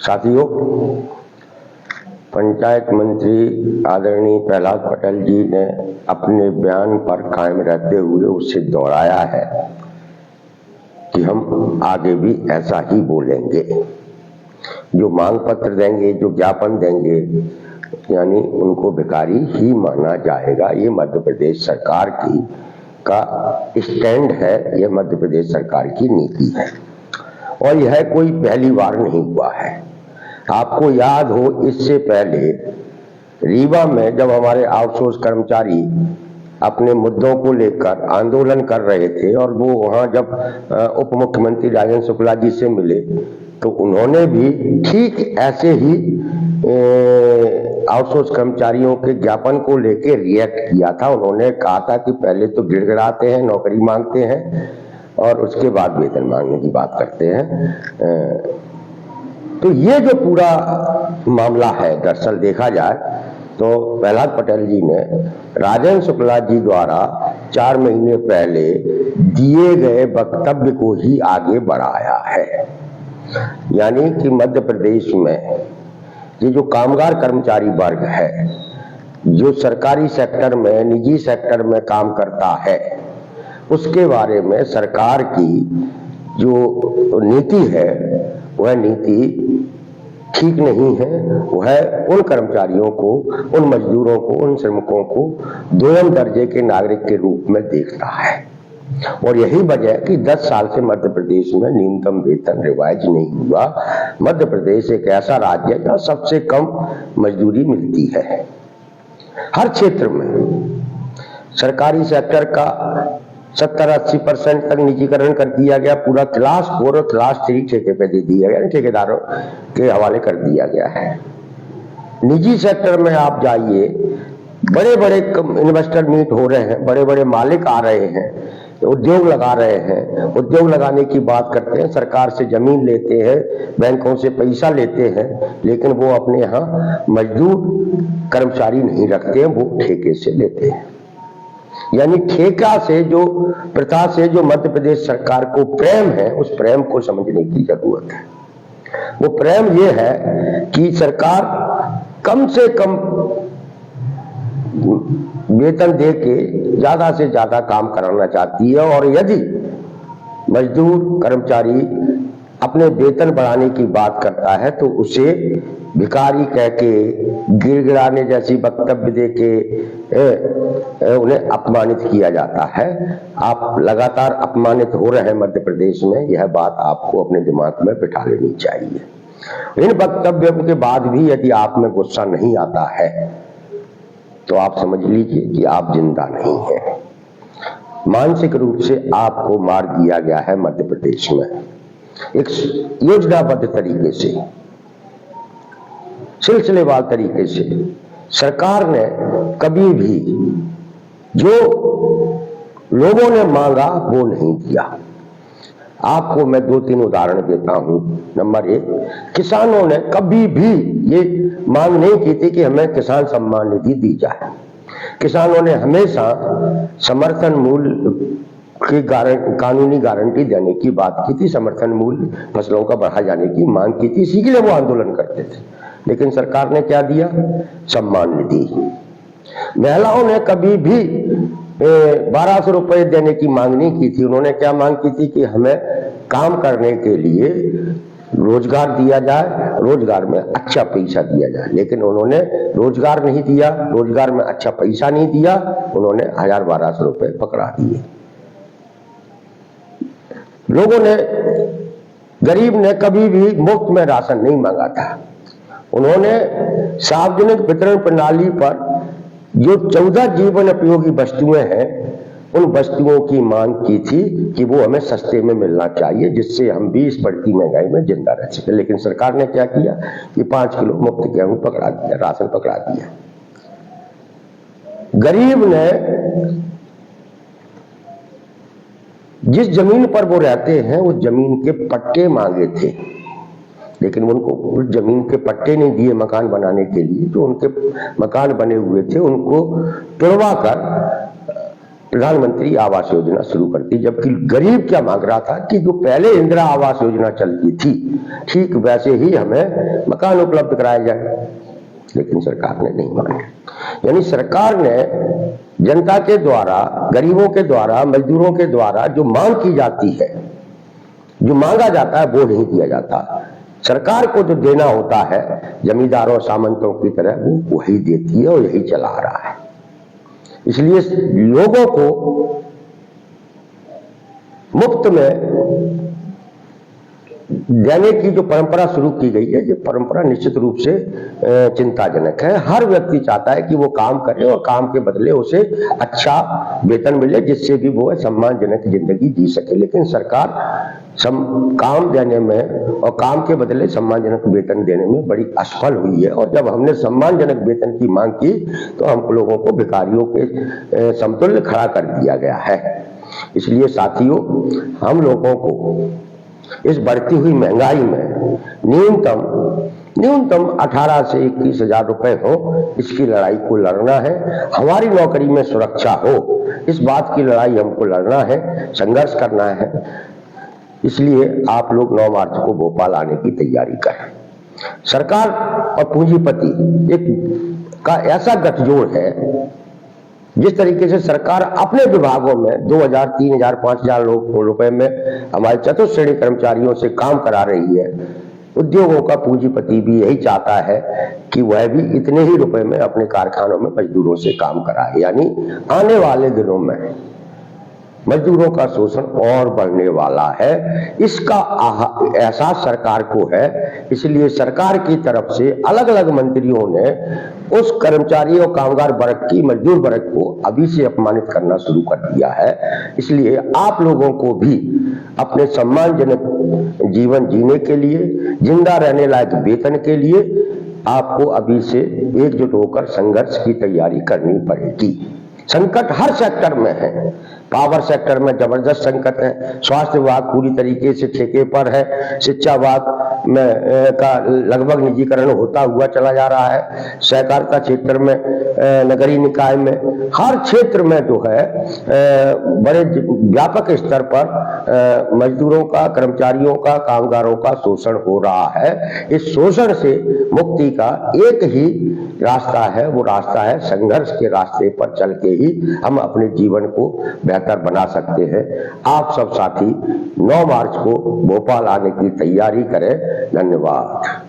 साथियों, पंचायत मंत्री आदरणीय प्रहलाद पटेल जी ने अपने बयान पर कायम रहते हुए उससे दोहराया है कि हम आगे भी ऐसा ही बोलेंगे। जो मांग पत्र देंगे, जो ज्ञापन देंगे, यानी उनको भिखारी ही माना जाएगा। ये मध्य प्रदेश सरकार का स्टैंड है, यह मध्य प्रदेश सरकार की नीति है और यह कोई पहली बार नहीं हुआ है। आपको याद हो, इससे पहले रीवा में जब हमारे आउटसोर्स कर्मचारी अपने मुद्दों को लेकर आंदोलन कर रहे थे और वो वहां जब उप मुख्यमंत्री राजेंद्र शुक्ला जी से मिले तो उन्होंने भी ठीक ऐसे ही आउटसोर्स कर्मचारियों के ज्ञापन को लेकर रिएक्ट किया था। उन्होंने कहा था कि पहले तो गिड़गिड़ाते हैं, नौकरी मांगते हैं और उसके बाद वेतन मांगने की बात करते हैं। तो ये जो पूरा मामला है, दरअसल देखा जाए तो प्रहलाद पटेल जी ने राजेंद्र शुक्ला जी द्वारा 4 महीने पहले दिए गए वक्तव्य को ही आगे बढ़ाया है। यानी कि मध्य प्रदेश में ये जो कामगार कर्मचारी वर्ग है, जो सरकारी सेक्टर में, निजी सेक्टर में काम करता है, उसके बारे में सरकार की जो नीति है वह नीति ठीक नहीं है। वह उन कर्मचारियों को, उन मजदूरों को, उन श्रमिकों को दोयम दर्जे के नागरिक के रूप में देखता है और यही वजह है कि 10 साल से मध्य प्रदेश में न्यूनतम वेतन रिवाइज नहीं हुआ। मध्य प्रदेश एक ऐसा राज्य है जहां सबसे कम मजदूरी मिलती है। हर क्षेत्र में सरकारी सेक्टर का 70-80% तक निजीकरण कर दिया गया। पूरा क्लास 4 और क्लास 3 ठेके पे दे दिया गया, ठेकेदारों के हवाले कर दिया गया है। निजी सेक्टर में आप जाइए, बड़े बड़े इन्वेस्टर मीट हो रहे हैं, बड़े बड़े मालिक आ रहे हैं, उद्योग लगा रहे हैं। उद्योग लगाने की बात करते हैं, सरकार से जमीन लेते हैं, बैंकों से पैसा लेते हैं, लेकिन वो अपने यहाँ मजदूर कर्मचारी नहीं रखते हैं, वो ठेके से लेते हैं। यानी ठेका से, जो प्रथा से जो मध्य प्रदेश सरकार को प्रेम है, उस प्रेम को समझने की जरूरत है। वो प्रेम ये है कि सरकार कम से कम वेतन दे के ज्यादा से ज्यादा काम कराना चाहती है और यदि मजदूर कर्मचारी अपने वेतन बढ़ाने की बात करता है तो उसे भिखारी कह के, गिड़गिड़ाने जैसी वक्तव्य दे के उन्हें अपमानित किया जाता है। आप लगातार अपमानित हो रहे हैं मध्य प्रदेश में, यह बात आपको अपने दिमाग में बिठा लेनी चाहिए। इन वक्तव्यों के बाद भी यदि आप में गुस्सा नहीं आता है तो आप समझ लीजिए कि आप जिंदा नहीं हैं। मानसिक रूप से आपको मार दिया गया है मध्य प्रदेश में। एक योजनाबद्ध तरीके से, सिलसिलेवार तरीके से सरकार ने कभी भी जो लोगों ने मांगा वो नहीं दिया। आपको मैं 2-3 उदाहरण देता हूं। नंबर 1, किसानों ने कभी भी ये मांग नहीं की थी कि हमें किसान सम्मान निधि दी जाए। किसानों ने हमेशा समर्थन मूल्य की कानूनी गारंटी देने की बात की थी, समर्थन मूल्य फसलों का बढ़ा जाने की मांग की थी, इसी के लिए वो आंदोलन करते थे। लेकिन सरकार ने क्या दिया? सम्मान निधि। महिलाओं ने कभी भी 1200 रुपए देने की मांग नहीं की थी। उन्होंने क्या मांग की थी कि हमें काम करने के लिए रोजगार दिया जाए, रोजगार में अच्छा पैसा दिया जाए। लेकिन उन्होंने रोजगार नहीं दिया, रोजगार में अच्छा पैसा नहीं दिया, उन्होंने 1000-1200 रुपए पकड़ा दिए। लोगों ने, गरीब ने कभी भी मुफ्त में राशन नहीं मांगा था। उन्होंने सार्वजनिक वितरण प्रणाली पर जो 14 जीवन उपयोगी वस्तुएं हैं, उन वस्तुओं की मांग की थी कि वो हमें सस्ते में मिलना चाहिए, जिससे हम भी इस बढ़ती महंगाई में जिंदा रह सके। लेकिन सरकार ने क्या किया कि 5 किलो मुफ्त गेहूं पकड़ा दिया, राशन पकड़ा दिया। गरीब ने जिस जमीन पर वो रहते हैं उस जमीन के पट्टे मांगे थे, लेकिन उनको उस जमीन के पट्टे नहीं दिए मकान बनाने के लिए। जो उनके मकान बने हुए थे उनको तुड़वा कर प्रधानमंत्री आवास योजना शुरू कर दी, जबकि गरीब क्या मांग रहा था कि जो पहले इंदिरा आवास योजना चलती थी ठीक वैसे ही हमें मकान उपलब्ध कराए जाए, लेकिन सरकार ने नहीं माना। यानी सरकार ने जनता के द्वारा, गरीबों के द्वारा, मजदूरों के द्वारा जो मांग की जाती है, जो मांगा जाता है वो नहीं दिया जाता। सरकार को जो देना होता है जमींदारों सामंतों की तरह वो वही देती है और यही चला रहा है। इसलिए लोगों को मुफ्त में देने की जो परंपरा शुरू की गई है, ये परंपरा निश्चित रूप से चिंताजनक है। हर व्यक्ति चाहता है कि वो काम करे और काम के बदले उसे अच्छा वेतन मिले, जिससे भी वो सम्मानजनक जिंदगी जी सके। लेकिन सरकार काम देने में और काम के बदले सम्मानजनक वेतन देने में बड़ी असफल हुई है। और जब हमने सम्मानजनक वेतन की मांग की तो हम लोगों को भिखारियों के समतुल्य खड़ा कर दिया गया है। इसलिए साथियों, हम लोगों को इस बढ़ती हुई महंगाई में न्यूनतम 18 से 21 हजार रुपए हो, इसकी लड़ाई को लड़ना है। हमारी नौकरी में सुरक्षा हो, इस बात की लड़ाई हमको लड़ना है, संघर्ष करना है। इसलिए आप लोग 9 मार्च को भोपाल आने की तैयारी करें। सरकार और पूंजीपति का ऐसा गठजोड़ है, जिस तरीके से सरकार अपने विभागों में 2000, 3000, 5000 रुपए में हमारे चतुर्थ श्रेणी कर्मचारियों से काम करा रही है, उद्योगों का पूंजीपति भी यही चाहता है कि वह भी इतने ही रुपए में अपने कारखानों में मजदूरों से काम कराए। यानी आने वाले दिनों में मजदूरों का शोषण और बढ़ने वाला है, इसका एहसास सरकार को है। इसलिए सरकार की तरफ से अलग अलग मंत्रियों ने उस कर्मचारी और कामगार वर्ग की, मजदूर वर्ग को अभी से अपमानित करना शुरू कर दिया है। इसलिए आप लोगों को भी अपने सम्मानजनक जीवन जीने के लिए, जिंदा रहने लायक वेतन के लिए आपको अभी से एकजुट होकर संघर्ष की तैयारी करनी पड़ेगी। संकट हर सेक्टर में है, पावर सेक्टर में जबरदस्त संकट है, स्वास्थ्य विभाग पूरी तरीके से ठेके पर है, शिक्षा विभाग में का लगभग निजीकरण होता हुआ चला जा रहा है, सहकारिता क्षेत्र में, नगरीय निकाय में, हर क्षेत्र में जो है बड़े व्यापक स्तर पर मजदूरों का, कर्मचारियों का, कामगारों का शोषण हो रहा है। इस शोषण से मुक्ति का एक ही रास्ता है, वो रास्ता है संघर्ष के रास्ते पर चल के ही हम अपने जीवन को बेहतर बना सकते हैं। आप सब साथी 9 मार्च को भोपाल आने की तैयारी करें। धन्यवाद।